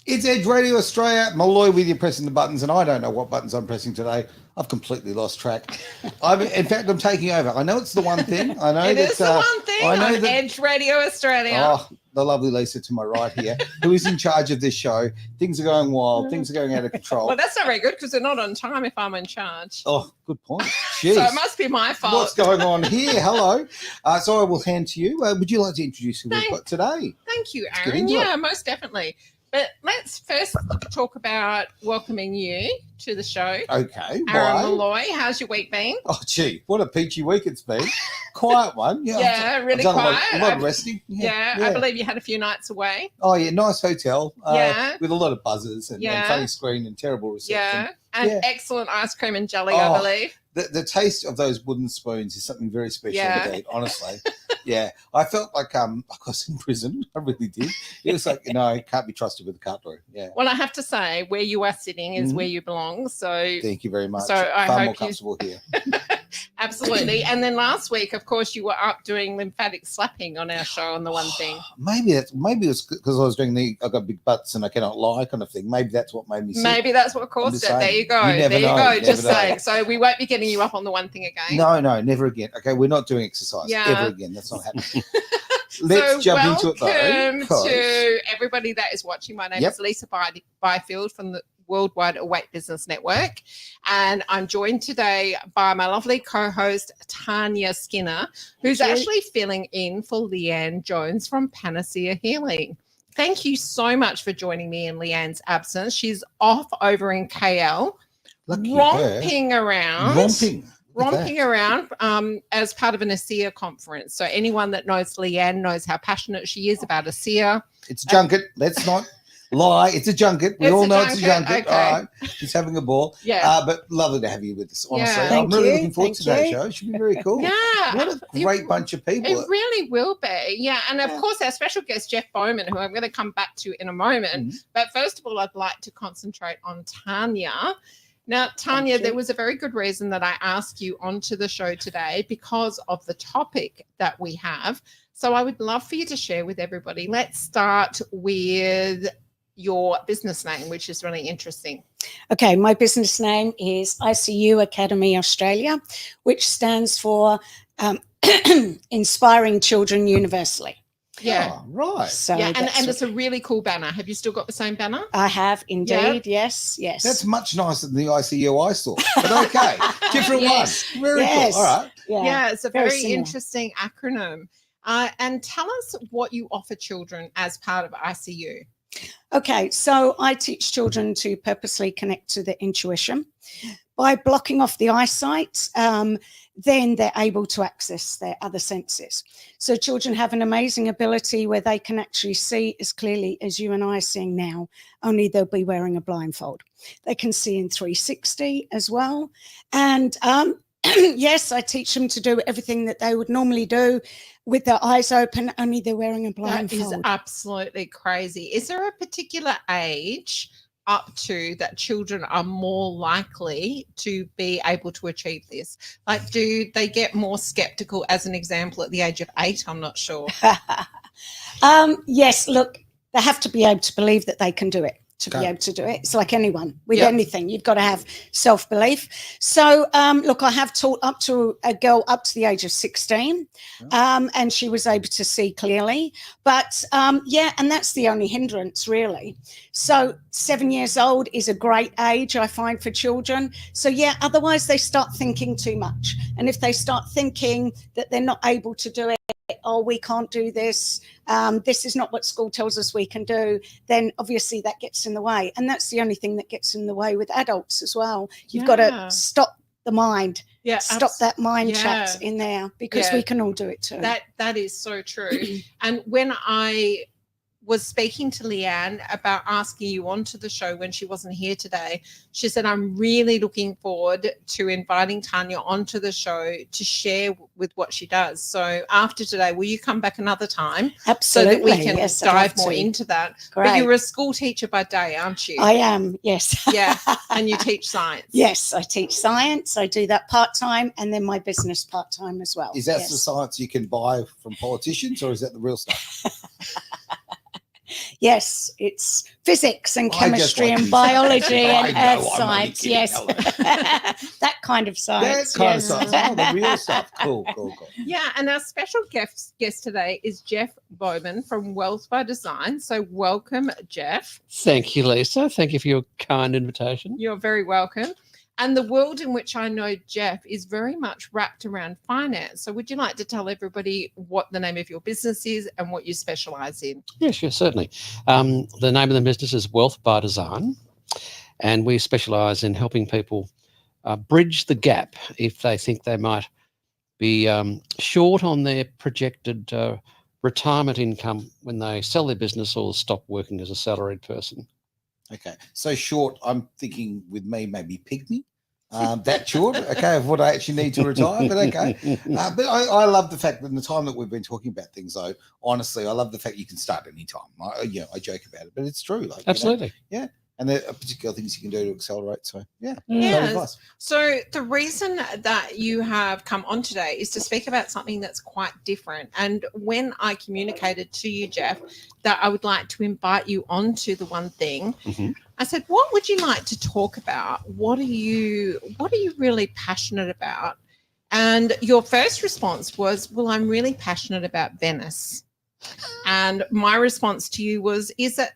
It's Edge Radio Australia. Malloy with you pressing the buttons, and I don't know what buttons I'm pressing today. I've completely lost track. In fact, I'm taking over. I know it's the one thing. I know it is the one thing on Edge Radio Australia. Oh, the lovely Lisa to my right here, who is in charge of this show. Things are going wild. Things are going out of control. Well, that's not very good because they're not on time if I'm in charge. Oh, good point. Jeez. So it must be my fault. What's going on here? Hello. So I will hand to you. Would you like to introduce who we've got today? Thank you, Aaron. Yeah, most definitely. But let's first talk about welcoming you to the show. Okay. Aaron Malloy, how's your week been? Oh, gee, what a peachy week it's been. Quiet one. Yeah, really quiet. A lot of resting. Yeah, I believe you had a few nights away. Oh, yeah, nice hotel with a lot of buzzers and funny screen and terrible reception. Yeah, and excellent ice cream and jelly, I believe. The taste of those wooden spoons is something very special to eat, honestly. Yeah, I felt like I was in prison. I really did. It was like, can't be trusted with a cutlery. Yeah. Well, I have to say, where you are sitting is where you belong. So thank you very much. So I far hope more comfortable here. Absolutely. And then last week, of course, you were up doing lymphatic slapping on our show on the one thing. Maybe it's because I was doing I got big butts and I cannot lie kind of thing. Maybe that's what made me sick. Maybe that's what caused it. There you go. There you go. Just saying. So we won't be getting you up on the one thing again. No, never again. Okay, we're not doing exercise ever again. That's not happening. Let's jump into it though. Welcome to everybody that is watching. My name is Lisa Byfield from the Worldwide Awake Business Network, and I'm joined today by my lovely co-host Tanya Skinner, who's actually filling in for Leanne Jones from Panacea Healing. Thank you so much for joining me in Leanne's absence. She's off over in KL, romping around as part of an ASEA conference. So anyone that knows Leanne knows how passionate she is about ASEA. It's a junket. Let's not lie. It's a junket. We all know it's a junket. Okay. All right. She's having a ball. Yeah. But lovely to have you with us, honestly. I'm really looking forward to that show. It should be very cool. Yeah. What a great bunch of people. It really will be. Yeah. And of course, our special guest, Jeff Bowman, who I'm going to come back to in a moment. Mm-hmm. But first of all, I'd like to concentrate on Tanya. Now, Tanya, there was a very good reason that I asked you onto the show today because of the topic that we have. So I would love for you to share with everybody. Let's start with your business name, which is really interesting. Okay, my business name is ICU Academy Australia, which stands for Inspiring Children Universally. Yeah. Oh, right. So and it's a really cool banner. Have you still got the same banner? I have indeed. Yeah. Yes. That's much nicer than the ICU I saw. But okay. Different one. Very cool. All right. Yeah, it's a very interesting acronym. And tell us what you offer children as part of ICU. Okay, so I teach children to purposely connect to their intuition. By blocking off the eyesight, then they're able to access their other senses. So children have an amazing ability where they can actually see as clearly as you and I are seeing now, only they'll be wearing a blindfold. They can see in 360 as well. And yes, I teach them to do everything that they would normally do with their eyes open, only they're wearing a blindfold. That is absolutely crazy. Is there a particular age up to that children are more likely to be able to achieve this? Like, do they get more skeptical, as an example, at the age of 8? I'm not sure. Yes, look, they have to be able to believe that they can do it. Be able to do it. It's like anyone with anything. You've got to have self-belief. So, look, I have taught up to a girl up to the age of 16, and she was able to see clearly. But, and that's the only hindrance, really. So 7 years old is a great age, I find, for children. So, otherwise they start thinking too much. And if they start thinking that they're not able to do it, oh, we can't do this, this is not what school tells us we can do, then obviously that gets in the way. And that's the only thing that gets in the way with adults as well. You've got to stop the mind, stop that mind chat in there, because we can all do it too. That is so true. And when I was speaking to Leanne about asking you onto the show when she wasn't here today, she said, I'm really looking forward to inviting Tanya onto the show to share with what she does. So after today, will you come back another time? Absolutely. So that we can dive more into that. Great. But you're a school teacher by day, aren't you? I am, yes. Yeah, and you teach science. Yes, I teach science. I do that part-time, and then my business part-time as well. Is that the science you can buy from politicians, or is that the real stuff? Yes, it's physics and I just chemistry like and these biology things. and I know, earth I'm only science. kidding, Yes, Ellen. that kind of That science. kind of Yes. stuff. Oh, the real stuff. Cool. Yeah, and our special guest today is Jeff Bowman from Wealth by Design. So welcome, Jeff. Thank you, Lisa. Thank you for your kind invitation. You're very welcome. And the world in which I know Jeff is very much wrapped around finance. So would you like to tell everybody what the name of your business is and what you specialize in? Yeah, sure, certainly. The name of the business is Wealth by Design, and we specialise in helping people bridge the gap if they think they might be short on their projected retirement income when they sell their business or stop working as a salaried person. Okay. So short, I'm thinking with me, maybe pygmy. That short, okay, of what I actually need to retire, but okay. But I love the fact that in the time that we've been talking about things, though, honestly, I love the fact you can start any time. I joke about it, but it's true. Like, Absolutely. And there are particular things you can do to accelerate. So, yeah. Yes. So the reason that you have come on today is to speak about something that's quite different. And when I communicated to you, Jeff, that I would like to invite you onto the one thing, I said, what would you like to talk about? What are you really passionate about? And your first response was, well, I'm really passionate about Venice. And my response to you was, is it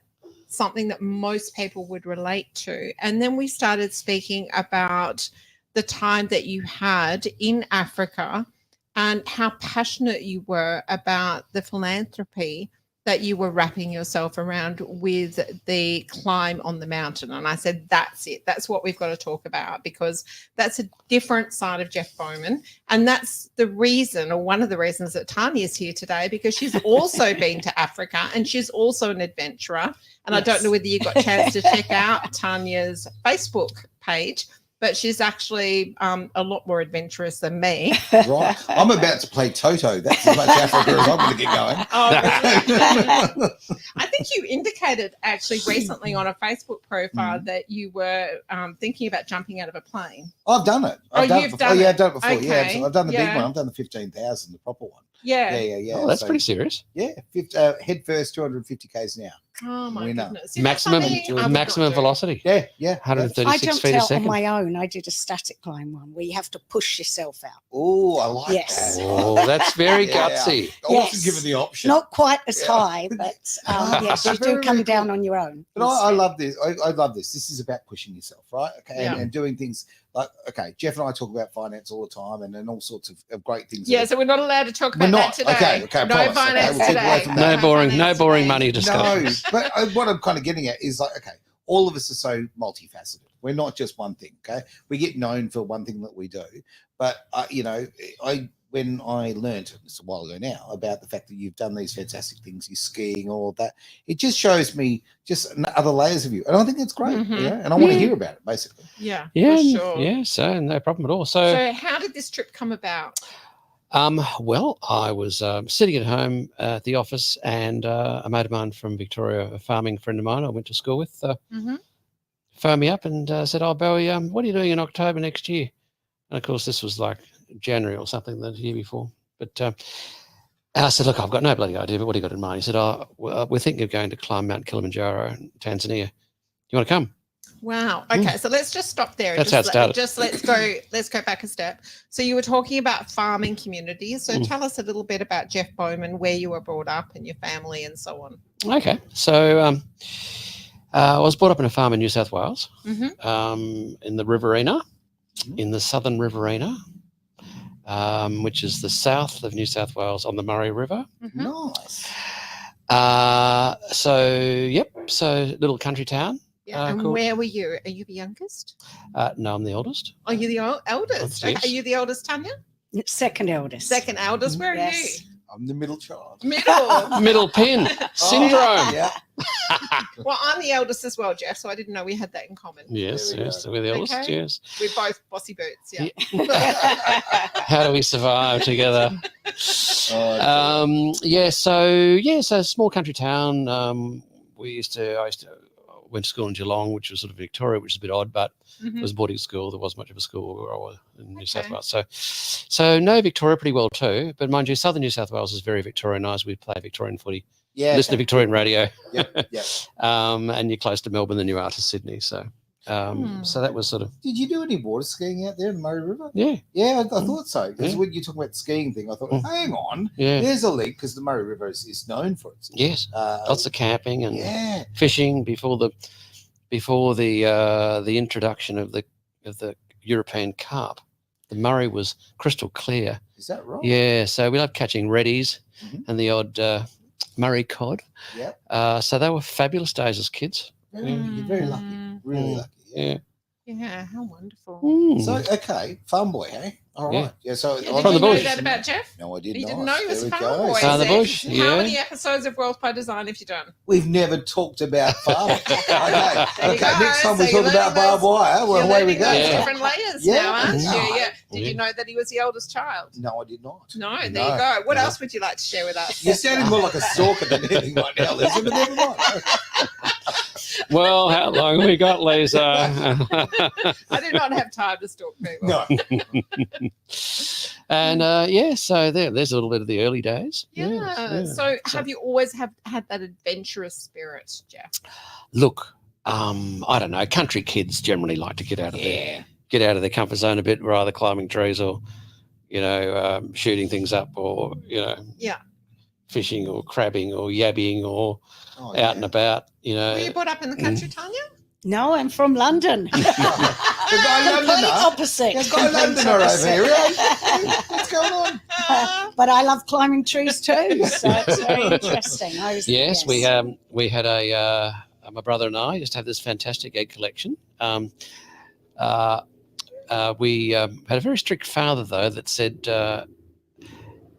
something that most people would relate to? And then we started speaking about the time that you had in Africa and how passionate you were about the philanthropy that you were wrapping yourself around with the climb on the mountain. And I said, that's it. That's what we've got to talk about, because that's a different side of Jeff Bowman. And that's the reason, or one of the reasons, that Tanya's here today, because she's also been to Africa and she's also an adventurer. And I don't know whether you got a chance to check out Tanya's Facebook page, but she's actually a lot more adventurous than me. Right. I'm about to play Toto. That's as much Africa as I'm going to get going. Oh, really? I think you indicated actually recently on a Facebook profile that you were thinking about jumping out of a plane. I've done it. I've done it before. Yeah, I've done it before. Okay. Yeah, so I've done the big one. I've done the 15,000, the proper one. Yeah. Yeah. Oh, that's pretty serious. Yeah, head first, 250 k's an hour. Oh my Winner. goodness. You know, Maximum something I would maximum not do. velocity. Yeah. 136 I jumped feet a out on second. my own. I did a static climb one where you have to push yourself out. Oh, I like Yes. that. Oh, that's very Yeah. gutsy. I wasn't Yes. given the option. Not quite as Yeah. high, but yes, So you do very, come very down cool. on your own. But I love this. I love this. This is about pushing yourself, right? Okay, Yeah. and doing things like, okay, Jeff and I talk about finance all the time and all sorts of great things. Yeah, so we're not allowed to talk We're about not. that today. Okay, I no promise. finance Okay, we'll keep away today. from No that. boring finance money today. discussion. No, but what I'm kind of getting at is like, okay, all of us are so multifaceted. We're not just one thing. Okay, we get known for one thing that we do, but when I learned, it's a while ago now, about the fact that you've done these fantastic things, you're skiing, all of that, it just shows me just other layers of you, and I think it's great. Mhm. And I want to hear about it, basically. Yeah, Yeah, for sure. yeah. So no problem at all. So So how did this trip come about? well, I was sitting at home at the office, and a mate of mine from Victoria, a farming friend of mine I went to school with, phoned me up and said, "Oh, Bowie, what are you doing in October next year?" And of course, this was like January or something the year before. But I said, "Look, I've got no bloody idea, but what do you got in mind?" He said, "Oh, well, we're thinking of going to climb Mount Kilimanjaro in Tanzania. You want to come?" Wow. Okay, so let's just stop there. That's how it started. Let's go back a step. So you were talking about farming communities. So tell us a little bit about Jeff Bowman, where you were brought up and your family and so on. Okay. So I was brought up in a farm in New South Wales, in the Riverina, in the southern Riverina, which is the south of New South Wales on the Murray River. Nice. So little country town. Yeah. And cool. where were you? Are you the youngest? No, I'm the oldest. Are you the eldest? Yes. Okay. Are you the eldest, Tanya? Second eldest. Second eldest. Where are Yes. I'm the middle child. you? Middle. Middle pin syndrome. Yeah. Well, I'm the eldest as well, Jeff. So I didn't know we had that in common. Yes, There we yes, go. we're the oldest. Okay. Yes. We're both bossy boots. Yeah. How do we survive together? So small country town. I went to school in Geelong, which was sort of Victoria, which is a bit odd, but it was a boarding school. There wasn't much of a school where I was in New South Okay. Wales. So know Victoria pretty well too. But mind you, southern New South Wales is very Victorianised. We play Victorian footy Yeah. listen to Victorian radio. Yep. Yep. And you're close to Melbourne than you are to Sydney. So so that was sort of Did you do any water skiing out there in the Murray River? yeah. Yeah, I thought so. Because Yeah. when you talk about the skiing thing, I thought, hang on, Yeah. there's a link because the Murray River is known for it. Yes. Lots of camping and yeah. fishing before the introduction of the European carp. The Murray was crystal clear. Is that right? Yeah, so we loved catching reddies Mhm. and the odd Murray cod. Yeah. So they were fabulous days as kids. You're very lucky. Really lucky. Yeah. Yeah, how wonderful. So, okay, farm boy, hey? All Yeah. right. Yeah, so Yeah, on did you know bush. that about Jeff? No, I did You not. didn't know he was There a we farm go. boy. So the Zach. bush, How yeah. many episodes of Wealth by Design have you done? We've never talked about farming. Okay. There you Okay. go. Next time So we you're talk about learning barbed wire, well, You're away we learning go. those Yeah. different layers Yeah. now, aren't No. you? Yeah. Did Yeah. you know that he was the eldest child? No, I did not. No, there No. you go. What No. else would you like to share with us? You're sounding more like a stalker than anything right now, Lisa, but never mind. Well, how long we got, Lisa? I do not have time to stalk people. No. And so there's a little bit of the early days. Yeah. Yes, So have you always had that adventurous spirit, Jeff? Look, I don't know. Country kids generally like to get out of their comfort zone a bit, rather climbing trees or, shooting things up or, fishing or crabbing or yabbing or Oh, out and about, Were you brought up in the country, Tanya? No, I'm from London. The guy Complete Londoner. opposite. There's got a Londoner over here. Right? What's going on? But I love climbing trees too, so it's very interesting. Yes, we had my brother and I used to have this fantastic egg collection. We had a very strict father, though, that said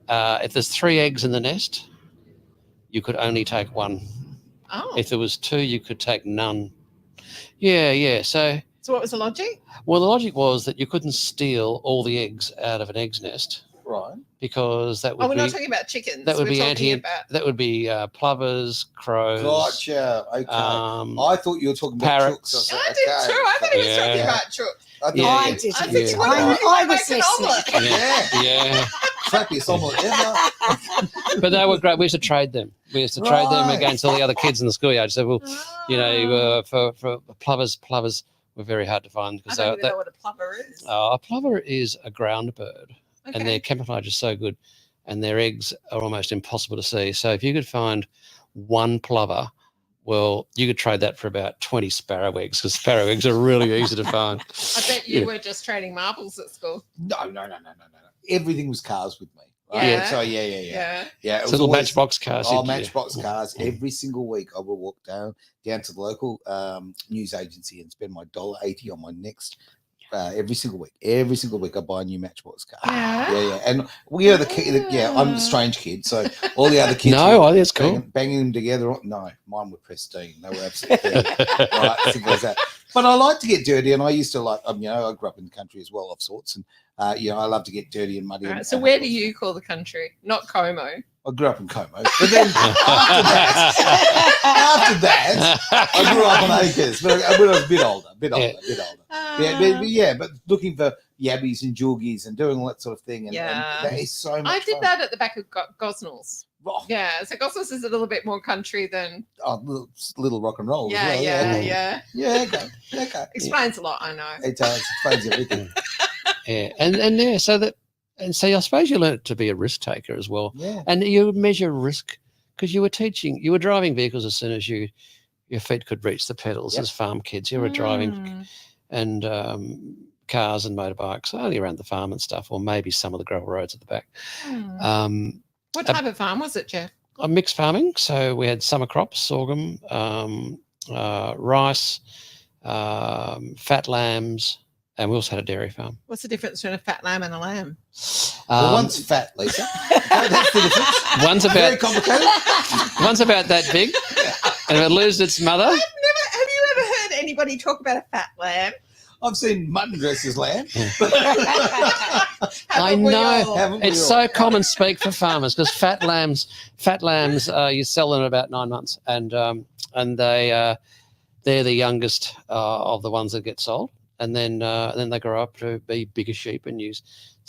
if there's 3 eggs in the nest, you could only take 1. Oh. If there was 2, you could take none. Yeah. So what was the logic? well, the logic was that you couldn't steal all the eggs out of an egg's nest Right. because that would We're be not talking about chickens. that would We're be talking about that would be plovers, crows. Gotcha. Okay. I thought you were talking about parrots. chooks. I did too. I thought he was talking Yeah. about chooks. I thought Yeah. I you- did. I Yeah. think you wanted I to was make an omelette. listening. Yeah, Crappiest omelette ever. but they were great. We used to trade them. We used to trade them Right. against all the other kids in the schoolyard. So, well, for plovers were very hard to find I because don't even know what a plover is. a plover is a ground bird, Okay. and their camouflage is so good, and their eggs are almost impossible to see. So, if you could find 1 plover, well, you could trade that for about 20 sparrow eggs because sparrow eggs are really easy to find. I bet you were just trading marbles at school. No. Everything was cars with me. Right? Yeah. So yeah. Yeah. Yeah. It It's was little always- matchbox cars. Oh, yeah. matchbox cars. Every single week I would walk down to the local news agency and spend my $1.80 on my next every single week. Every single week I buy a new matchbox car. Yeah. Yeah. And we are the kid. Yeah, I'm a strange kid. So all the other kids No, were I think it's cool. banging them together. No, mine were pristine. They were absolutely right, simple as that. But I like to get dirty, and I used to like. I grew up in the country as well, of sorts, and I love to get dirty and muddy. All right, and- so and where do you call the country? Not Como. I grew up in Como, but then after that, I grew up on acres, but when I was a bit older. But looking for yabbies and jorgies and doing all that sort of thing, and that is so much I did fun. that at the back of Gosnells. Oh, Yeah, so Gosnells is a little bit more country than. little rock and roll. Yeah, as well. yeah. Okay. Explains a lot, I know. It does. Explains everything. Yeah, and so I suppose you learnt to be a risk taker as well, Yeah. and you measure risk because you were driving vehicles as soon as your feet could reach the pedals. Yep. As farm kids, you were driving and cars and motorbikes only around the farm and stuff, or maybe some of the gravel roads at the back. What type of farm was it, Jeff? A mixed farming, so we had summer crops, sorghum, rice, fat lambs. And we also had a dairy farm. What's the difference between a fat lamb and a lamb? Well, one's fat, Lisa. That's the difference. One's Very about complicated. one's about that big, and if it loses its mother, Have you ever heard anybody talk about a fat lamb? I've seen mutton dressed as lamb. I Haven't we know. all? Haven't we it's all? so common speak for farmers because fat lambs, you sell them in about 9 months, and they're the youngest of the ones that get sold, and then they grow up to be bigger sheep and you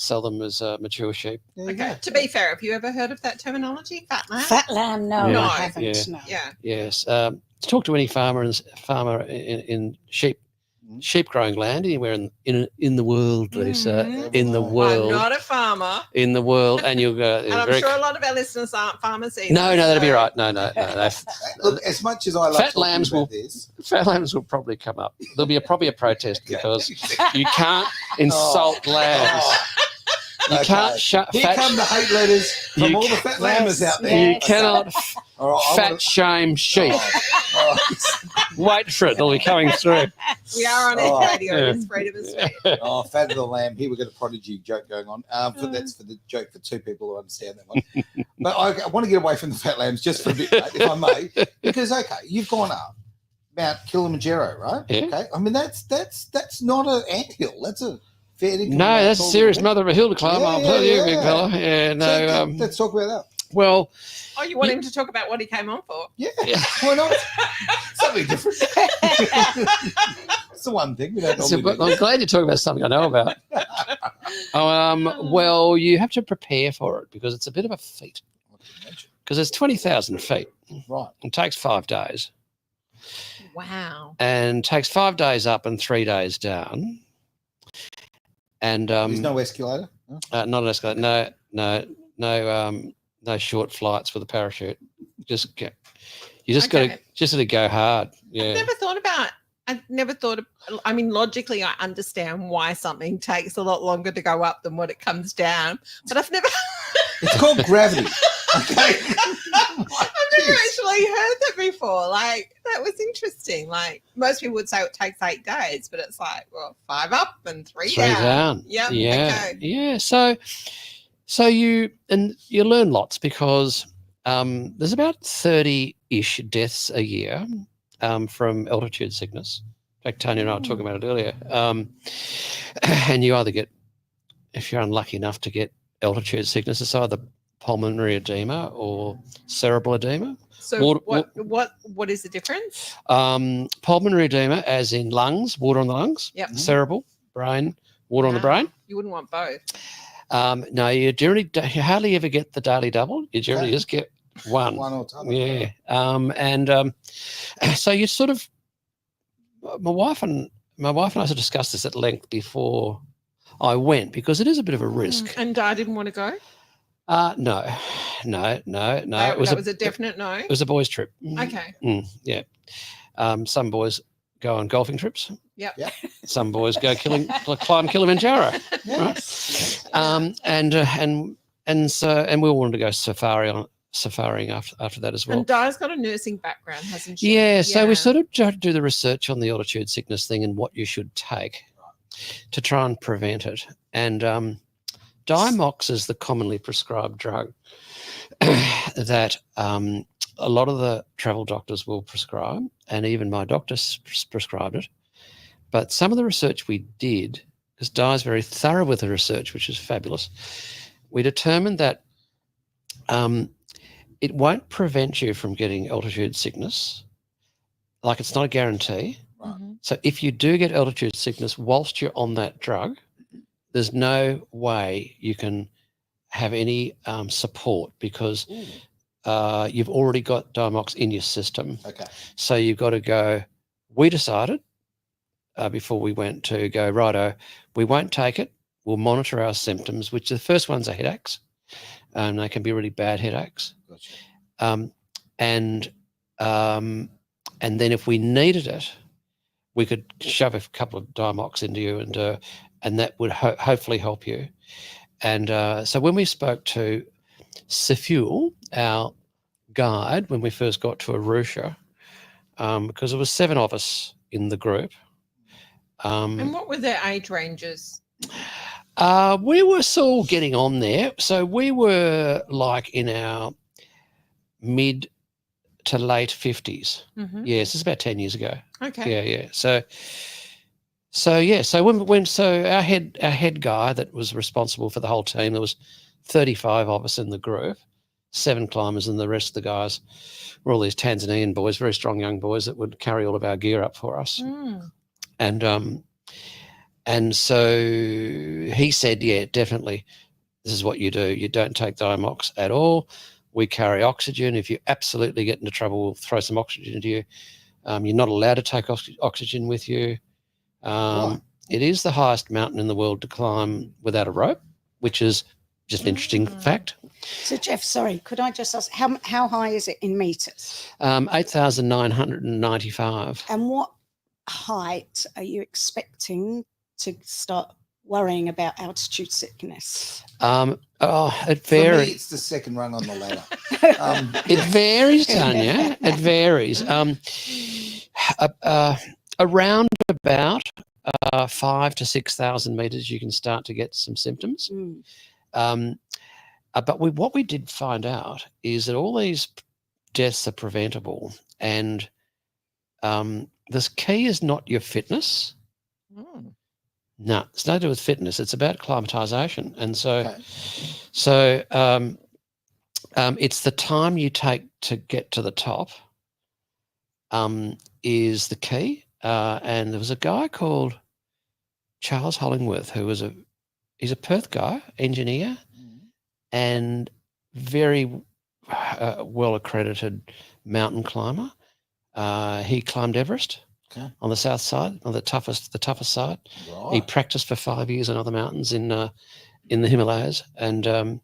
sell them as mature sheep. There you Okay. go. To be fair, have you ever heard of that terminology, fat lamb? Fat lamb, no, Yeah. I No. haven't. Yeah. No. Yeah. Yes. Talk to any farmer in sheep growing land anywhere in the world, Lisa. Mhm. In the I'm world. I'm not a farmer, In the world, and you'll go. and I'm sure a lot of our listeners aren't farmers either. No, that'd be so- right. No. Look, as much as I love Fat talking lambs about will- this, Fat lambs will probably come up. There'll be probably a protest because you can't insult lambs. You Okay. can't shut Here fat. come the hate letters from You all the ca- fat lambers Yes, out there. You yes. cannot All right, I fat wanna- shame sheep. Oh, Wait for it; they'll be coming through. We are on Oh, radio. yeah. It's freedom of speech. oh, fat of the lamb. Here we've got a prodigy joke going on. That's for the joke for two people who understand that one. But I want to get away from the fat lambs just for a bit, mate, if I may, because okay, you've gone up Mount Kilimanjaro, right? Yeah. Okay, I mean that's not an anthill. That's a fairly No, that's a serious mother of a hill to climb. Yeah, I'll tell you, yeah. big fella. Yeah, no. let's talk about that. Well, Oh, you want him to talk about what he came on for? Yeah, Yeah. why not? Something different. It's the one thing we don't normally but do. I'm glad you're talking about something I know about. Well, you have to prepare for it because it's a bit of a feat. I can imagine. Because it's 20,000 feet. Right. It takes 5 days. Wow. And takes 5 days up and 3 days down. And There's no escalator. No? not an escalator. No short flights with a parachute. You just Okay. gotta go hard. Yeah. I've never thought of, I mean, logically, I understand why something takes a lot longer to go up than what it comes down, but I've never, It's called gravity. Okay. I've never actually heard that before. Like, that was interesting. Like, most people would say it takes 8 days, but it's like, well, 5 up and 3 3 down. down. Yep, Yeah. okay. Yeah. So you learn lots because there's about 30-ish deaths a year from altitude sickness. In fact, Tanya and I were talking about it earlier. And you either get, if you're unlucky enough to get altitude sickness, it's either pulmonary edema or cerebral edema. So Water- what is the difference? Pulmonary edema, as in lungs, water on the lungs. Yep. Cerebral, brain, water on the Wow. brain. You wouldn't want both. No, you hardly ever get the daily double. You generally Okay. just get one. One or t'other. Yeah. So you sort of, my wife and I sort of discussed this at length before I went because it is a bit of a risk. And I didn't want to go. No. That was a definite no. It was a boys' trip. Okay. Yeah. Some boys go on golfing trips. Yep. Yep. Some boys go climb Kilimanjaro. Yeah. Right? And we all wanted to go safaring after that as well. And Di's got a nursing background, hasn't she? Yeah, so we sort of tried to do the research on the altitude sickness thing and what you should take to try and prevent it. And Diamox is the commonly prescribed drug that a lot of the travel doctors will prescribe, and even my doctor prescribed it. But some of the research we did, because Di's very thorough with the research, which is fabulous, we determined that it won't prevent you from getting altitude sickness. Like, it's not a guarantee. Mhm. So if you do get altitude sickness whilst you're on that drug, there's no way you can have any support because you've already got Diamox in your system. Okay. So you've got to go, we decided before we went to go, righto, we won't take it. We'll monitor our symptoms, which the first ones are headaches. They can be really bad headaches. Gotcha. And then if we needed it, we could shove a couple of Diamox into you and that would hopefully help you. And so when we spoke to Seful, our guide, when we first got to Arusha, because there was 7 of us in the group. And what were their age ranges? We were still getting on there. So we were like in our mid to late 50s. Mhm. Yes, it's about 10 years ago. Okay. Yeah. So when our head guy that was responsible for the whole team, there was 35 of us in the group, 7 climbers, and the rest of the guys were all these Tanzanian boys, very strong young boys that would carry all of our gear up for us. Mm. And so he said, yeah, definitely, this is what you do. You don't take Diamox at all. We carry oxygen. If you absolutely get into trouble, we'll throw some oxygen into you. You're not allowed to take oxygen with you. It is the highest mountain in the world to climb without a rope, which is just an interesting fact. So, Jeff, sorry, could I just ask, how high is it in metres? 8,995. And what height are you expecting to start worrying about altitude sickness? It For me, varies. it's the second rung on the ladder. It varies, Tanya. It varies. Around about 5,000 to 6,000 meters, you can start to get some symptoms. But what we did find out is that all these deaths are preventable, and this key is not your fitness. No, it's nothing to do with fitness. It's about acclimatization, and so it's the time you take to get to the top is the key. And there was a guy called Charles Hollingworth who was he's a Perth guy, engineer, and very well accredited mountain climber. He climbed Everest on the south side, on the toughest side. Right. He practiced for 5 years on other mountains in the Himalayas, and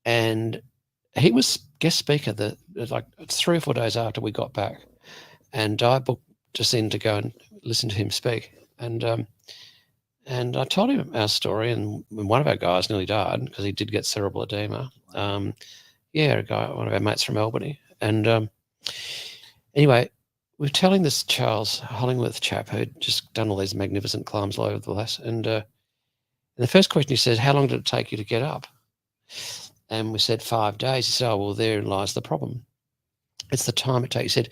he was guest speaker like 3 or 4 days after we got back, and I booked us in to go and listen to him speak, and I told him our story, and one of our guys nearly died because he did get cerebral edema. A guy, one of our mates from Albany, and anyway, we're telling this Charles Hollingworth chap who'd just done all these magnificent climbs all over the place, and the first question he says, "How long did it take you to get up?" And we said 5 days. He said, "Oh, well, therein lies the problem. It's the time it takes." He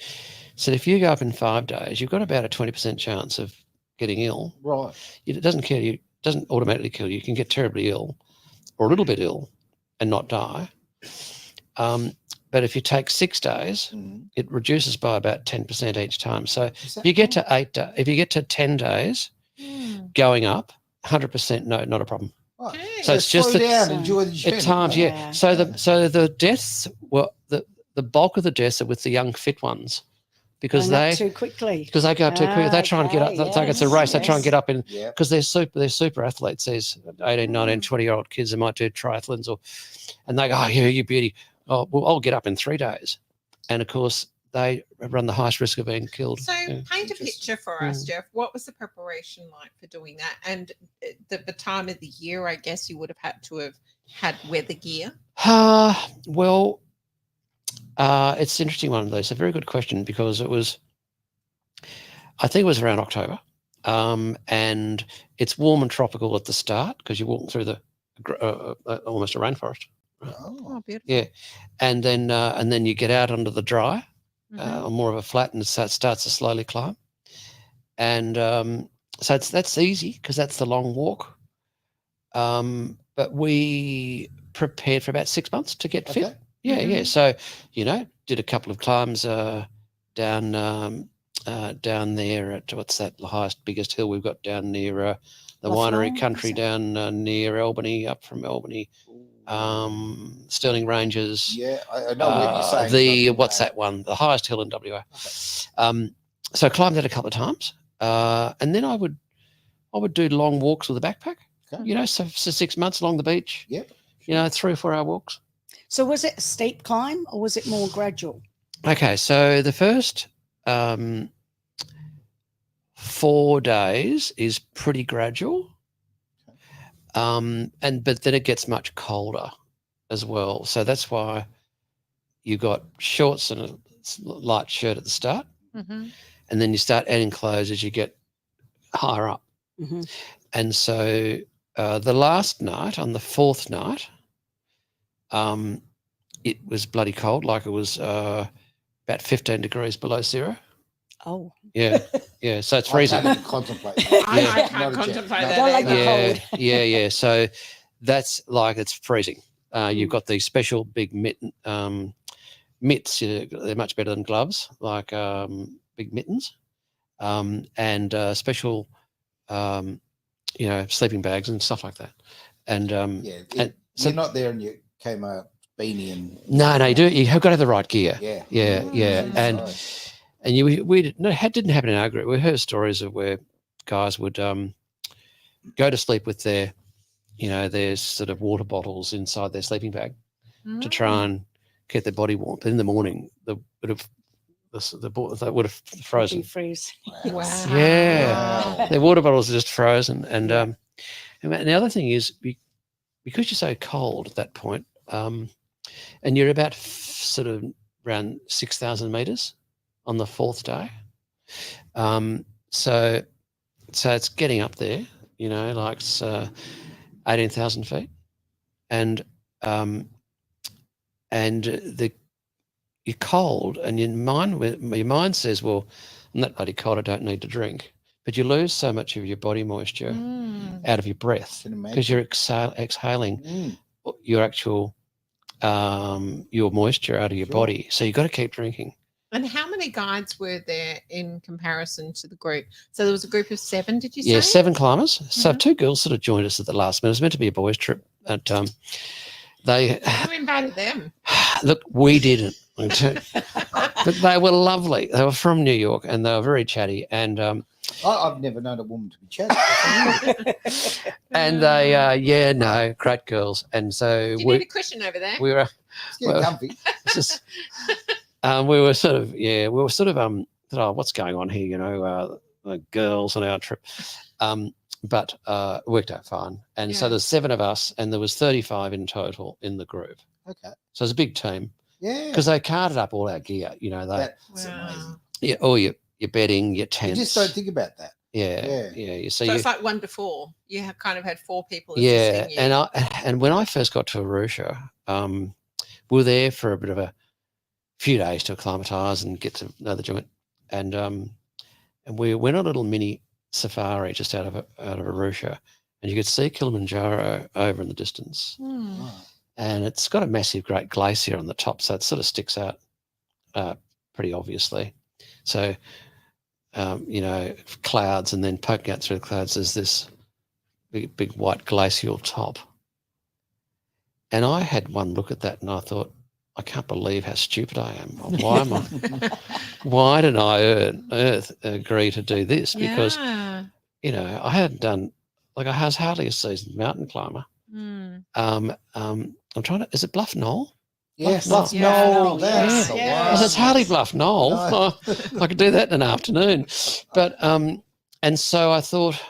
said, if you go up in 5 days, you've got about a 20% chance of getting ill. Right. It doesn't kill you. It doesn't automatically kill you. You can get terribly ill or a little bit ill and not die. But if you take 6 days, it reduces by about 10% each time. So if you get to 8 days, if you get to 10 days going up, 100% no, not a problem. Right. So it's just slow down, enjoy the journey. at times, yeah. So the deaths were the bulk of the deaths are with the young fit ones. Because they too quickly. Because they go up too quickly. They try and get up. It's like it's a race. They try and get up in because they're super athletes. These 18, 19, 20-year-old kids that might do triathlons and they go, "Oh, yeah, you beauty. Oh, well, I'll get up in 3 days." And of course, they run the highest risk of being killed. So paint a picture for us, Jeff. What was the preparation like for doing that? And the time of the year, I guess you would have had to have had weather gear. Well, it's an interesting one, though. It's a very good question because I think it was around October, and it's warm and tropical at the start because you're walking through the almost a rainforest. Oh, beautiful. Yeah, and then you get out onto the dry, on more of a flat, and it starts to slowly climb, and so that's easy because that's the long walk. But we prepared for about 6 months to get fit. Yeah. So, did a couple of climbs down there at what's that highest, biggest hill we've got down near the winery country down near Albany, up from Albany, Stirling Ranges. Yeah, I know what you're saying. What's that one? The highest hill in WA. Okay. So I climbed that a couple of times, and then I would do long walks with a backpack. Okay. So 6 months along the beach. Yep. 3 or 4 hour walks. So was it a steep climb or was it more gradual? Okay, so the first 4 days is pretty gradual, but then it gets much colder as well. So that's why you got shorts and a light shirt at the start, and then you start adding clothes as you get higher up. And so the last night, on the fourth night, it was bloody cold, like it was about 15 degrees below zero. Oh. Yeah. So it's freezing. I can't contemplate that. I can't contemplate that. Yeah. So that's like it's freezing. You've got these special big mitts. They're much better than gloves, like big mittens, and special sleeping bags and stuff like that. And Yeah, so- you're not there and you came a beanie and no, you do. You have got to have the right gear. yeah, Yeah. And we didn't happen in our group. We heard stories of where guys would go to sleep with their sort of water bottles inside their sleeping bag to try and keep their body warm. But in the morning, they would have frozen. Freeze. Wow. Yeah, their water bottles are just frozen. And and the other thing is because you're so cold at that point, and you're about sort of around 6,000 meters on the fourth day. So it's getting up there, like it's 18,000 feet, and you're cold, and your mind says, well, I'm not bloody cold, I don't need to drink. But you lose so much of your body moisture out of your breath because you're exhaling your actual your moisture out of your body. So you've got to keep drinking. And how many guides were there in comparison to the group? So there was a group of 7, did you say? Yeah, 7 climbers. So 2 girls sort of joined us at the last minute. It was meant to be a boys' trip. And Who invited them? look, we didn't. But they were lovely. They were from New York and they were very chatty. And I've never known a woman to be chatty. and they, great girls. And so Do you need a cushion over there? we were It's getting comfy. we were sort of what's going on here, the girls on our trip. But it worked out fine. And so there's 7 of us and there was 35 in total in the group. Okay. So it's a big team. Yeah. Because they carted up all our gear, That's amazing. Yeah, all your bedding, your tents. You just don't think about that. Yeah. So it's like 1 to 4. You have kind of had 4 people Yeah, assisting you. and when I first got to Arusha, we were there for a bit of a few days to acclimatise and get to know the joint, and we went on a little mini safari just out of Arusha, and you could see Kilimanjaro over in the distance, and it's got a massive, great glacier on the top, so it sort of sticks out pretty obviously. So clouds, and then poking out through the clouds there's this big white glacial top. And I had one look at that and I thought, I can't believe how stupid I am. Why did I Earth agree to do this? Because, I hadn't done, I was hardly a seasoned mountain climber. I'm trying to, is it Bluff Knoll? Yes, Bluff Knoll. That's the one. Because it's hardly Bluff Knoll. No. I could do that in an afternoon. But, and so I thought,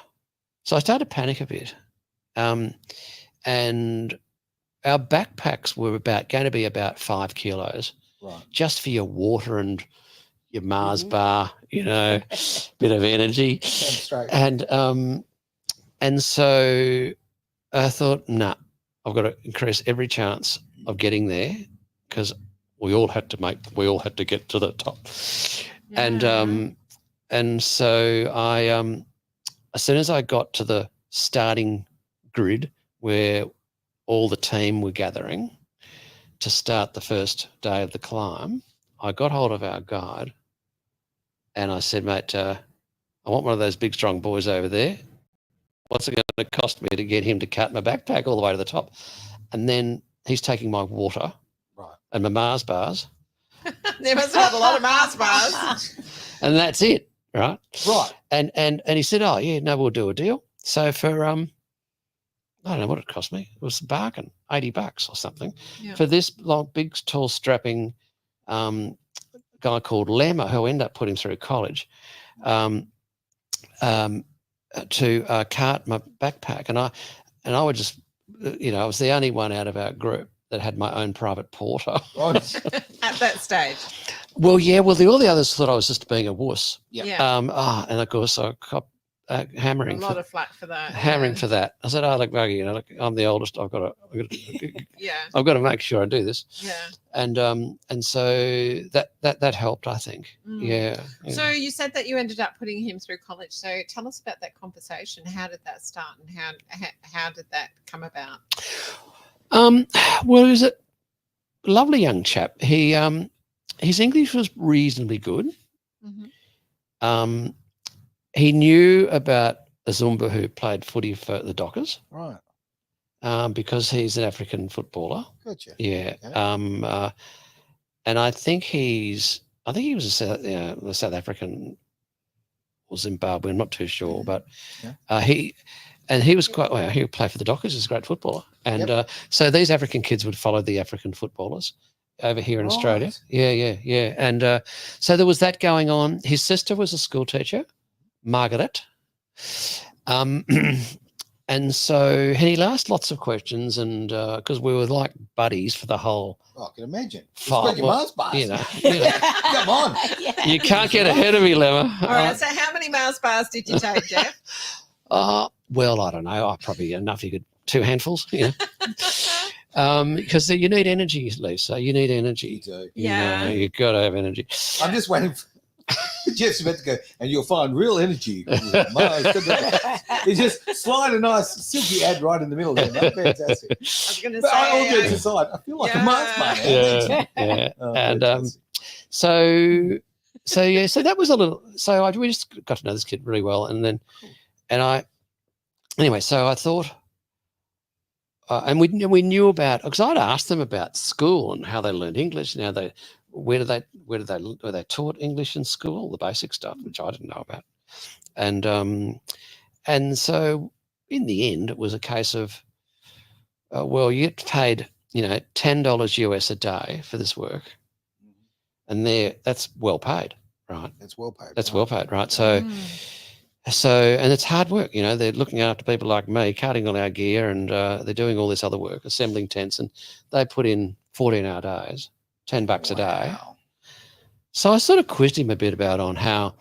so I started to panic a bit. And our backpacks were going to be about 5 kilos, Right. just for your water and your Mars bar, bit of energy. Sounds straight. And so I thought, nah, I've got to increase every chance of getting there because we all had to get to the top. And so I, as soon as I got to the starting grid where all the team were gathering to start the first day of the climb, I got hold of our guide and I said, mate, I want one of those big, strong boys over there. What's it going to cost me to get him to cut my backpack all the way to the top? And then he's taking my water and my Mars bars. They must have had a lot of Mars bars. And that's it, right? Right. And he said, oh, yeah, no, we'll do a deal. So for, I don't know what it cost me. It was a bargain, $80 or something, for this long, big, tall, strapping guy called Lemma, who ended up putting him through college, to cart my backpack. And I would just, I was the only one out of our group that had my own private porter. Right. At that stage. Well, yeah. Well, all the others thought I was just being a wuss. Yeah. And of course I copped hammering. A lot of flack for that. Hammering for that. I said, "Oh, look, Buggy, look, I'm the oldest. I've got to make sure I do this." Yeah. And so that helped, I think. Yeah. So you said that you ended up putting him through college. So tell us about that conversation. How did that start, and how did that come about? Well, he was a lovely young chap. He his English was reasonably good. Mm-hmm. He knew about Azumba who played footy for the Dockers, Right. because he's an African footballer. Gotcha. Yeah. Okay. And I think he was the South African or Zimbabwe. I'm not too sure, but he was quite well. He would play for the Dockers. He's a great footballer, and so these African kids would follow the African footballers over here in Australia. Yeah. And so there was that going on. His sister was a school teacher, Margaret. And so he'd asked lots of questions, and because we were like buddies for the whole. Oh, I can imagine. Fight, Your Mars bars. You know, Come on. you can't get ahead of me, Lemma. All right. So how many Mars bars did you take, Jeff? Well, I don't know. Probably enough. You could 2 handfuls. You know. Because you need energy, Lisa. You need energy. You do. Yeah. You got to have energy. I'm just waiting for Jeff's about to go, and you'll find real energy. You just slide a nice silky ad right in the middle there. Mate. Fantastic. I was going to But say. all jokes aside, I feel like a Mars bar. Yeah. Oh, And fantastic. so that was a little. So we just got to know this kid really well, and then, anyway. So I thought, and we knew about, because I'd asked them about school and how they learned English. Now were they taught English in school, the basic stuff, which I didn't know about, and so in the end it was a case of, well, you get paid, $10 US a day for this work, and that's well paid, right? That's well paid. That's well paid, right? So, and it's hard work, they're looking after people like me, carting all our gear, and they're doing all this other work, assembling tents, and they put in 14-hour days, $10 a day. So I sort of quizzed him a bit about on how,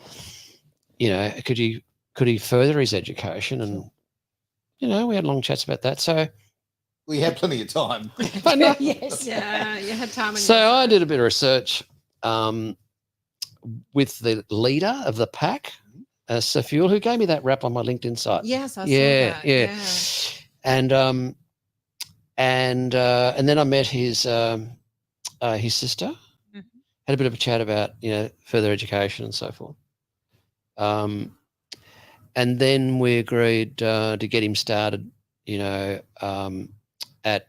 could he further his education, and, we had long chats about that. So we had plenty of time. but no, Yes. Yeah, you had time. so I did a bit of research with the leader of the pack, Safuel, who gave me that rap on my LinkedIn site. Yes, I saw that. Yeah. And then I met his sister. Had a bit of a chat about further education and so forth. And then we agreed to get him started, at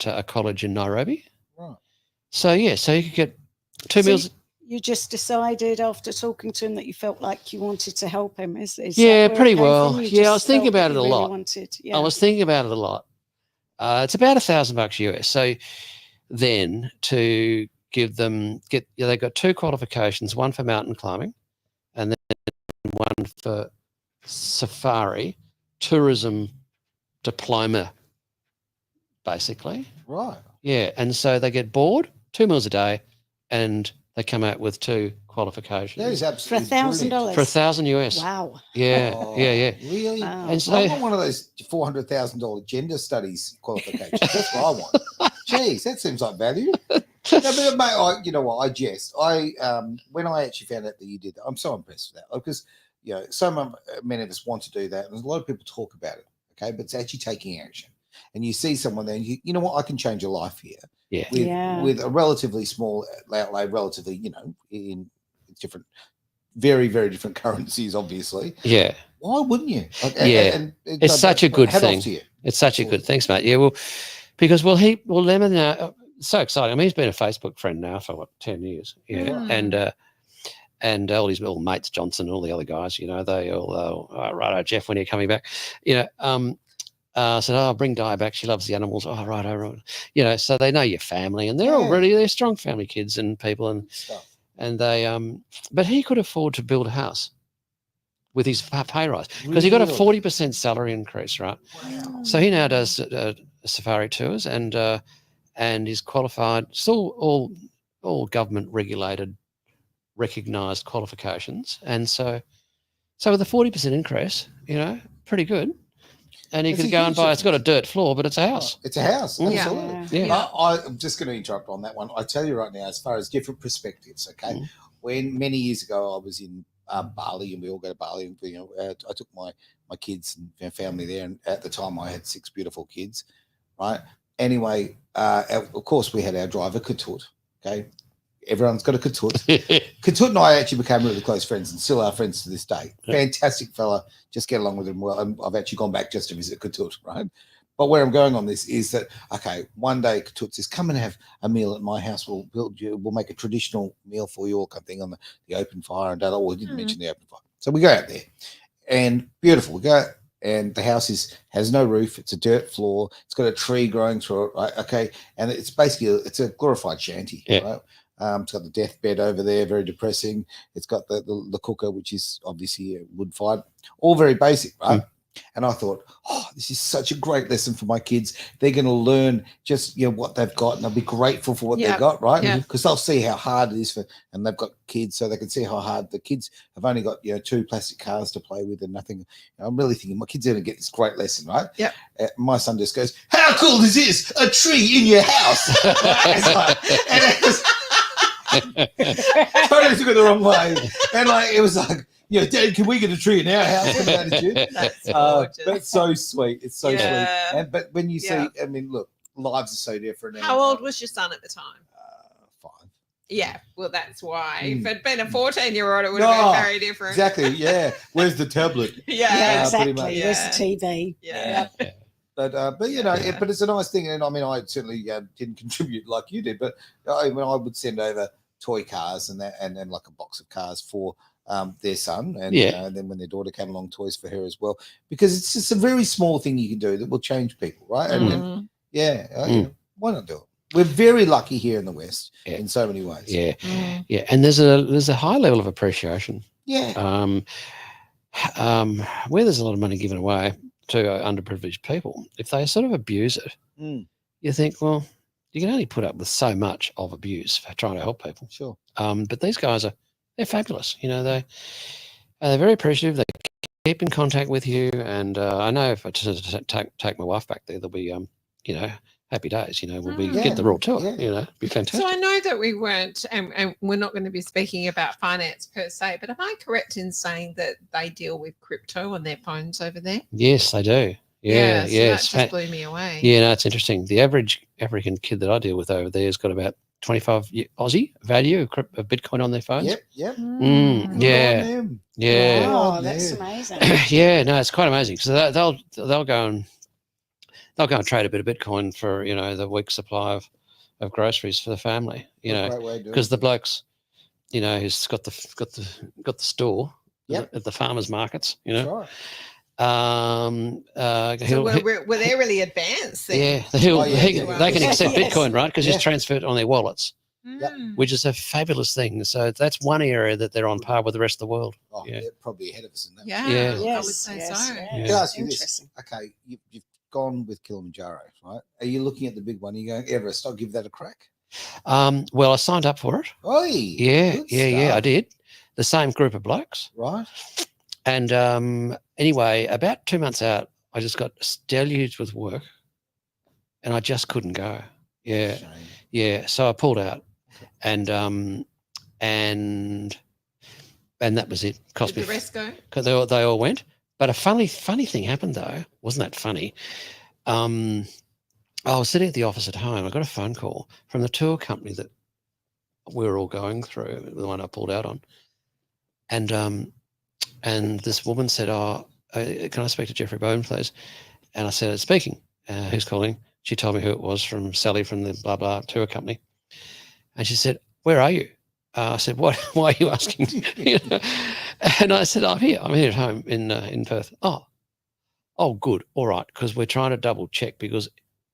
a college in Nairobi. Right. So so you could get 2 meals. You just decided after talking to him that you felt like you wanted to help him. Is that Yeah, where it pretty came well. from? You Yeah, I just was thinking felt about that it a you really lot. wanted- I was thinking about it a lot. It's about $1,000 US. So then to give them, they got 2 qualifications, one for mountain climbing and then one for safari tourism diploma, basically. Right. Yeah. And so they get bored, 2 meals a day, and they come out with 2 qualifications. That is For absolutely $1,000. For $1,000 US. Wow. Yeah. Oh, Yeah. Really? Wow. And so I want one of those $400,000 gender studies qualifications. That's what I want. Jeez, that seems like value. No, but mate, you know what? I jest. When I actually found out that you did that, I'm so impressed with that, because many of us want to do that, and a lot of people talk about it. Okay, but it's actually taking action, and you see someone there, and you know what? I can change your life here. Yeah. With a relatively small outlay, relatively, in different, very, very different currencies, obviously. Yeah. Why wouldn't you? It's such a good thing. To you. It's such a good thing, mate. Yeah, well, because Lemon now, so exciting. I mean, he's been a Facebook friend now for 10 years. Yeah, and all his little mates, Johnson, and all the other guys, they all, righto, Jeff, when are you coming back? Said, bring Di back. She loves the animals. Oh, right. So they know your family, and they're strong family kids and people, and they, but he could afford to build a house with his pay rise because he got a 40% salary increase, right? Wow. So he now does safari tours and is qualified. Still all government regulated, recognised qualifications, and so with a 40% increase, pretty good. And he could go and buy. It's got a dirt floor, but it's a house. It's a house. Absolutely. Yeah. I'm just going to interrupt on that one. I tell you right now, as far as different perspectives, okay. When many years ago I was in Bali, and we all go to Bali, and I took my kids and family there, and at the time I had 6 beautiful kids, right? Anyway, of course we had our driver Katut, okay. everyone's got a Katut. Katut and I actually became really close friends and still are friends to this day. Fantastic fella. Just get along with him well. And I've actually gone back just to visit Katut, right? But where I'm going on this is that, okay, one day Katut says, come and have a meal at my house. We'll make a traditional meal for you all, kind of thing, on the open fire. And we didn't mention the open fire. So we go out there and beautiful. We go, and the house has no roof. It's a dirt floor. It's got a tree growing through it, right? Okay. And it's basically, it's a glorified shanty, right? It's got the deathbed over there, very depressing. It's got the cooker, which is obviously wood fired, all very basic, right? And I thought, oh, this is such a great lesson for my kids. They're going to learn just what they've got, and they'll be grateful for what they've got, right? Because they'll see how hard it is and they've got kids, so they can see how hard the kids have only got 2 plastic cars to play with and nothing. I'm really thinking my kids are going to get this great lesson, right? Yeah. My son just goes, "How cool is this? A tree in your house?" Totally took it the wrong way, and it was like, Dad, can we get a tree in our house? That's gorgeous. But it's so sweet. It's so sweet. But when you see, I mean, look, lives are so different. How old was your son at the time? 5. Yeah, well, that's why. If it'd been a 14-year-old, it would have been very different. Exactly. Yeah. Where's the tablet? Exactly. Much. Where's the TV? Yeah. But but it's a nice thing, and I mean, I certainly didn't contribute like you did, but I would send over toy cars and then like a box of cars for their son, and then when their daughter came along, toys for her as well, because it's just a very small thing you can do that will change people, right? And why not do it? We're very lucky here in the West in so many ways. And there's a high level of appreciation. Where there's a lot of money given away to underprivileged people, if they sort of abuse it, you think, well, you can only put up with so much of abuse for trying to help people. Sure. But these guys they're fabulous. They're very appreciative. They keep in contact with you, and I know if I just take my wife back there, there'll be happy days. We'll get the raw tour. Be fantastic. So I know that we weren't, and we're not going to be speaking about finance per se, but am I correct in saying that they deal with crypto on their phones over there? Yes, they do. Yeah, so that just blew me away. Yeah, no, it's interesting. The average African kid that I deal with over there has got about 25 Aussie value of Bitcoin on their phones. Yep. Yeah. Oh, that's amazing. No, it's quite amazing. So they'll go and trade a bit of Bitcoin for the week's supply of groceries for the family. Because the blokes, who's got the store at the farmers markets. Sure. So were they really advanced then? Yeah, they can accept Bitcoin, right? Because it's transferred on their wallets, which is a fabulous thing. So that's one area that they're on par with the rest of the world. Oh, they're probably ahead of us in that. I would say so. Can I ask you this? Okay, you've gone with Kilimanjaro, right? Are you looking at the big one? Are you going, Everest? I'll give that a crack. Well, I signed up for it. Oh, yeah, I did. The same group of blokes, right? And anyway, about 2 months out, I just got deluged with work, and I just couldn't go. So I pulled out, and that was it. Did the rest go? Because they all went. But a funny thing happened though. Wasn't that funny? I was sitting at the office at home. I got a phone call from the tour company that we were all going through, the one I pulled out on, and this woman said, can I speak to Jeffrey Bowman, please? And I said, speaking. Who's calling? She told me who it was, from Sally from the blah, blah tour company. And she said, where are you? I said, what? Why are you asking? And I said, I'm here at home in Perth. Oh, good. All right. Because we're trying to double check, because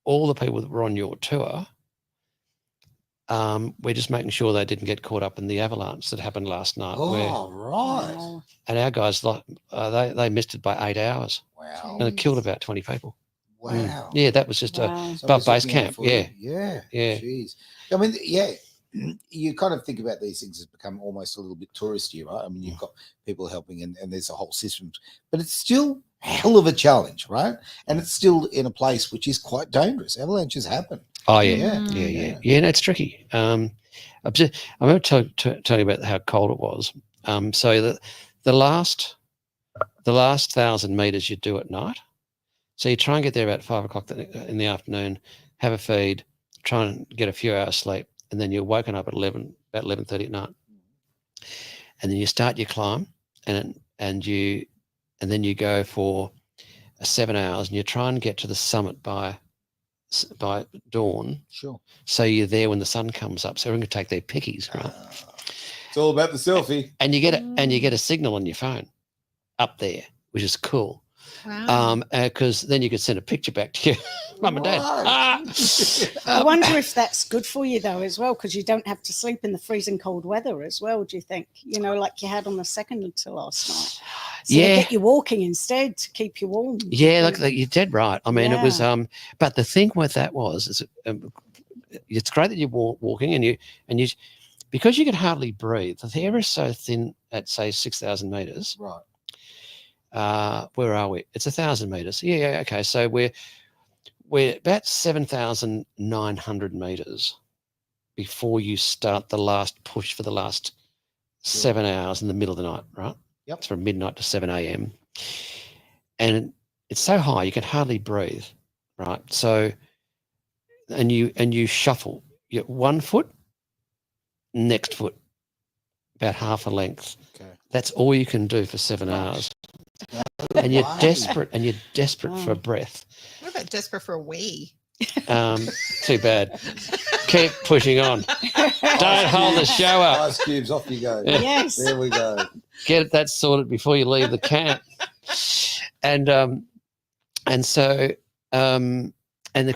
all the people that were on your tour, we're just making sure they didn't get caught up in the avalanche that happened last night. Right. And our guys, they missed it by 8 hours. Wow. And it killed about 20 people. Wow. Yeah, that was just above base camp. Yeah. Jeez. I mean, you kind of think about these things as become almost a little bit touristy, right? I mean, you've got people helping and there's a whole system, but it's still a hell of a challenge, right? And it's still in a place which is quite dangerous. Avalanches happen. Oh, yeah. No, it's tricky. I'm going to tell you about how cold it was. So the last 1,000 meters you do at night. So you try and get there about 5 o'clock in the afternoon, have a feed, try and get a few hours sleep, and then you're woken up at 11 about 11:30 at night. And then you start your climb, and then you go for 7 hours, and you try and get to the summit by dawn. Sure. So you're there when the sun comes up. So everyone can take their pickies, right? It's all about the selfie. And you get a signal on your phone up there, which is cool. Wow. Because then you could send a picture back to your mum and dad. I wonder if that's good for you though as well, because you don't have to sleep in the freezing cold weather as well. Do you think? Like you had on the second until last night. So Yeah. they get you walking instead to keep you warm. Yeah, look, you're dead right. I mean, it was. Yeah. But the thing with that was, it's great that you're walking and you because you can hardly breathe. The air is so thin at say 6,000 meters. Right. Where are we? It's 1,000 meters. Yeah. Okay. So we're about 7,900 meters before you start the last push for the last 7 hours in the middle of the night, right? Yep. It's from midnight to 7 a.m. And it's so high you can hardly breathe, right? So, and you shuffle. You 1 foot, next foot, about half a length. Okay. That's all you can do for 7 hours. And you're desperate for breath. What about desperate for a wee? Too bad. Keep pushing on. Don't hold the show up. Ice cubes, off you go. Yes. There we go. Get that sorted before you leave the camp. And of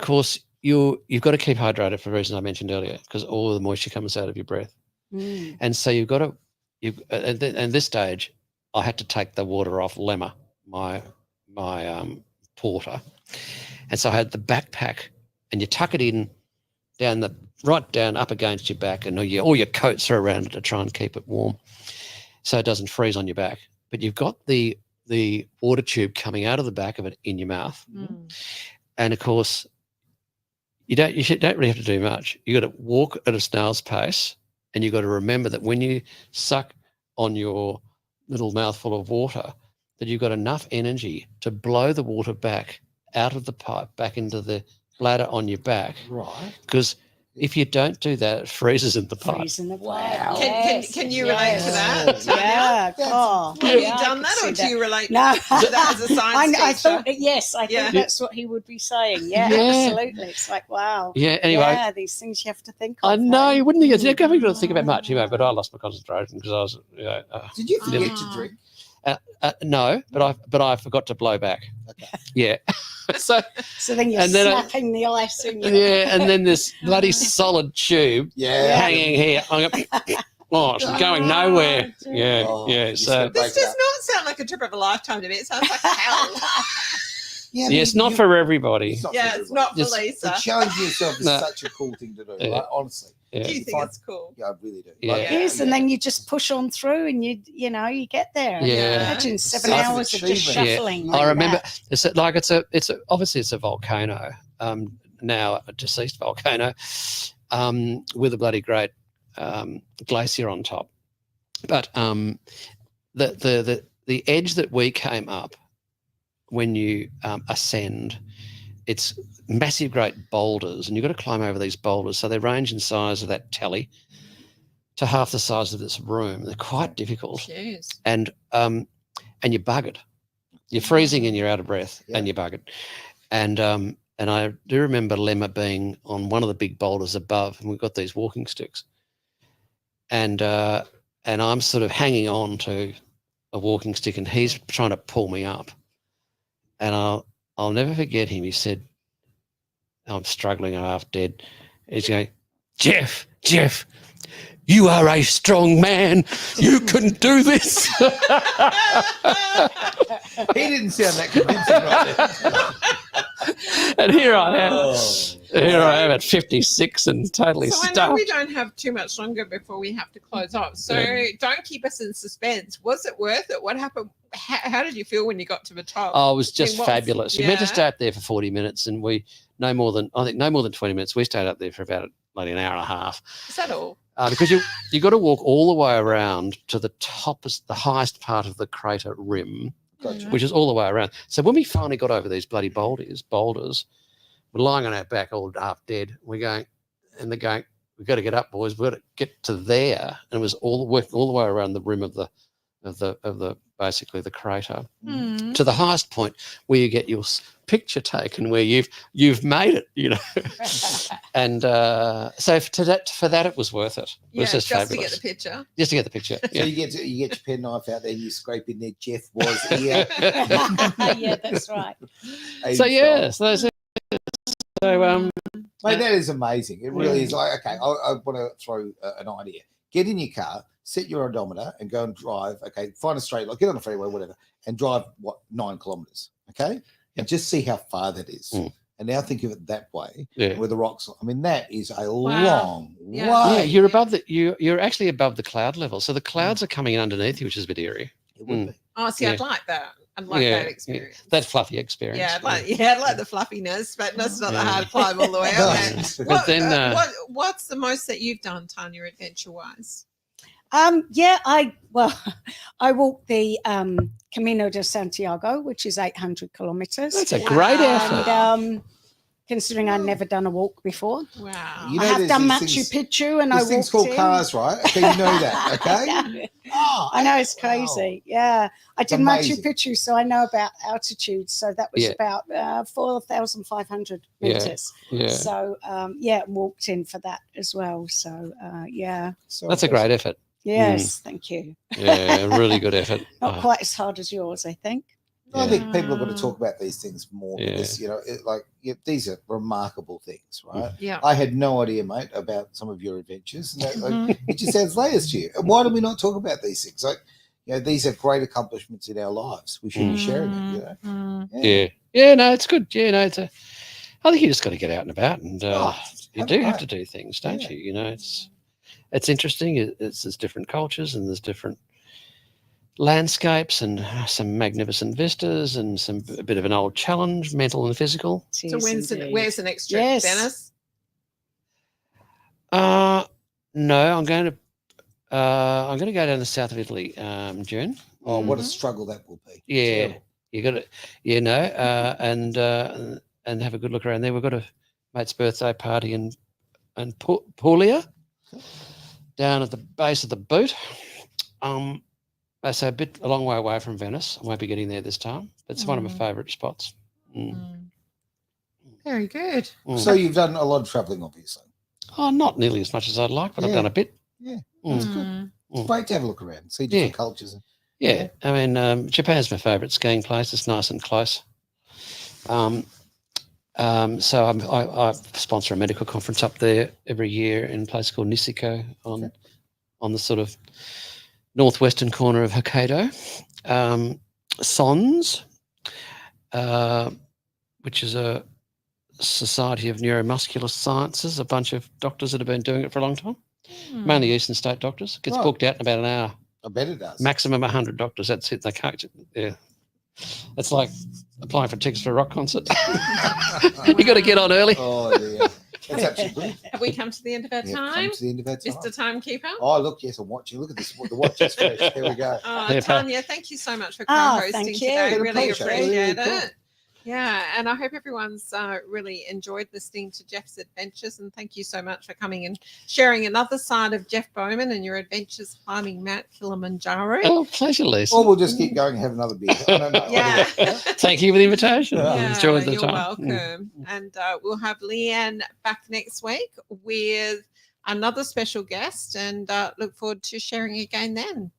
course you've got to keep hydrated for the reason I mentioned earlier, because all the moisture comes out of your breath. And so you've got to at this stage I had to take the water off Lemma, my porter. And so I had the backpack, and you tuck it in right down up against your back, and all your coats are around it to try and keep it warm so it doesn't freeze on your back. But you've got the water tube coming out of the back of it in your mouth. And of course you don't really have to do much. You got to walk at a snail's pace, and you've got to remember that when you suck on your little mouthful of water, that you've got enough energy to blow the water back out of the pipe back into the bladder on your back. Right. Because if you don't do that, it freezes in the pipe. Freeze in the Wow. Can you relate to that? Yeah. Oh, Have you yeah, I done could that, see or do you relate No. to that as a science I teacher? thought that, yes, I Yeah. think that's what he would be saying. Yeah, Yeah. absolutely. It's like, wow. Yeah, anyway. Yeah, these things you have to think of. I know, hey? you wouldn't think it's going to think about much, but I lost my concentration because I was, Did you forget Ah. to drink? no, but I forgot to blow back. Okay. Yeah. So So then you're And then I- snapping the ice in you. yeah, and then this bloody solid tube Yeah. hanging here. It's going nowhere. Yeah, Oh, yeah. you So said- This does not sound like a trip of a lifetime to me. It sounds like hell. Yeah, yeah, it's not for everybody. It's not Yeah, for it's not for It's- Lisa. But challenging yourself is No. such a cool thing to do. Yeah. Like, honestly. Yeah. Do you think Fine. it's cool? Yeah, I really do. Yeah. It is, and then you just push on through, and you get there. Yeah. Imagine 7 Such an hours of just achievement. Yeah. shuffling. I like remember that. it's obviously it's a volcano, now a deceased volcano, with a bloody great glacier on top. But the edge that we came up when you ascend, it's massive, great boulders, and you've got to climb over these boulders. So they range in size of that tally to half the size of this room. They're quite difficult, Jeez. and you're buggered. You're freezing and you're out of breath, Yeah. and you're buggered. And I do remember Lemma being on one of the big boulders above, and we've got these walking sticks. And I'm sort of hanging on to a walking stick, and he's trying to pull me up. And I'll never forget him. He said, I'm struggling, I'm half dead. He's going, Jeff, you are a strong man. You can do this. He didn't sound that convincing right And here I am. there. Here I am at 56 and totally So I know stuffed. we don't have too much longer before we have to close off. So Yeah. don't keep us in suspense. Was it worth it? What happened? How did you feel when you got to the top? Oh, it was just I mean, what's- fabulous. We meant to yeah. stay up there for 40 minutes, and we no more than 20 minutes. We stayed up there for about like an hour and a half, Is that all? because you got to walk all the way around to the the highest part of the crater rim, Gotcha. which is all the way around. So when we finally got over these bloody boulders, we're lying on our back, all half dead. We're going, and they're going, we've got to get up, boys. We've got to get to there. And it was working all the way around the rim of the basically the crater Mm. to the highest point where you get your picture taken, where you've made it, you know. And so for that it was worth it. It was just to fabulous. get the picture. Just to get the picture. So Yeah. you get your pen knife out there and you scrape in there. Jeff was here. Yeah, that's right. So yeah, so Mate, that is amazing. It really is. Like, okay, I want to throw an idea. Get in your car, set your odometer, and go and drive. Okay, find a straight line, get on the freeway, whatever, and drive 9 kilometers. Okay, and just see how far that is. And now think of it that way, with the rocks. I mean, that is a long way. Yeah, you're above you're actually above the cloud level, so the clouds are coming in underneath you, which is a bit eerie. It would be. Oh, see, I'd like that. I'd like that experience. That fluffy experience. Yeah, I'd like the fluffiness, but that's not the hard climb all the way up there. But then, what's the most that you've done, Tanya, adventure-wise? I walked the Camino de Santiago, which is 800 kilometers. That's a great effort. And, considering I'd never done a walk before. Wow. You I know, have there's done these Machu things- Picchu and I There's things walked called in. cars, right? Okay, you know that, okay? Yeah. Oh, I know, it's wow. crazy. Yeah. I It's did amazing. Machu Picchu, so I know about altitude. So that was Yeah. about 4,500 Yeah. meters. Yeah, So, walked in for that as well. So, So that's a great effort. yes, thank you. Yeah, really good effort. Not quite as hard as yours, I think. I think people are going to talk about these things more because, you know, these are remarkable things, right? Yeah. I had no idea, mate, about some of your adventures. And that, it just sounds latest to you. And why do we not talk about these things? Like, you know, these are great accomplishments in our lives. We should be sharing it, you know? Yeah, no, it's good. Yeah, no, I think you just got to get out and about, and you have do a have go. to do things, don't Yeah. you? You know, it's interesting. There's different cultures and there's different landscapes and some magnificent vistas and a bit of an old challenge, mental and physical. So Cheers indeed. where's the next trip, Yes. Dennis? No, I'm going to go down the south of Italy, June. Oh, what a struggle that will be. Yeah, Terrible. you got to, and have a good look around there. We've got a mate's birthday party in Puglia, down at the base of the boot. So a long way away from Venice. I won't be getting there this time. But it's one of my favourite spots. Very good. So you've done a lot of travelling, obviously. Oh, not nearly as much as I'd like, but I've done a bit. Yeah, that's good. It's great to have a look around, see different cultures. Yeah, I mean, Japan's my favourite skiing place. It's nice and close. So I sponsor a medical conference up there every year in a place called Niseko on the sort of northwestern corner of Hokkaido. SONS, which is a Society of Neuromuscular Sciences, a bunch of doctors that have been doing it for a long time, mainly Eastern State doctors. Gets booked out in about an hour. I bet it does. Maximum 100 doctors. That's it. They can't. Yeah, it's like applying for tickets for a rock concert. You got to get on early. Oh, dear. That's absolutely brilliant. Have we come to the end of our Yeah, time, come to the end of our time. Mr. Timekeeper? Oh, look, yes, I'm watching. Look at this. The watch is fresh. There we go. Oh, Yeah, Tanya, thank you so much for Oh, co-hosting thank you. today. Been a Really pleasure. appreciate Really cool. it. Yeah, and I hope everyone's really enjoyed listening to Jeff's adventures. And thank you so much for coming and sharing another side of Jeff Bowman and your adventures climbing Mount Kilimanjaro. Oh, pleasure, Lisa. Or we'll just keep going and have another beer. I don't know. Yeah. Thank you for the invitation. Yeah. I enjoyed the you're time. welcome. And we'll have Leanne back next week with another special guest and look forward to sharing again then.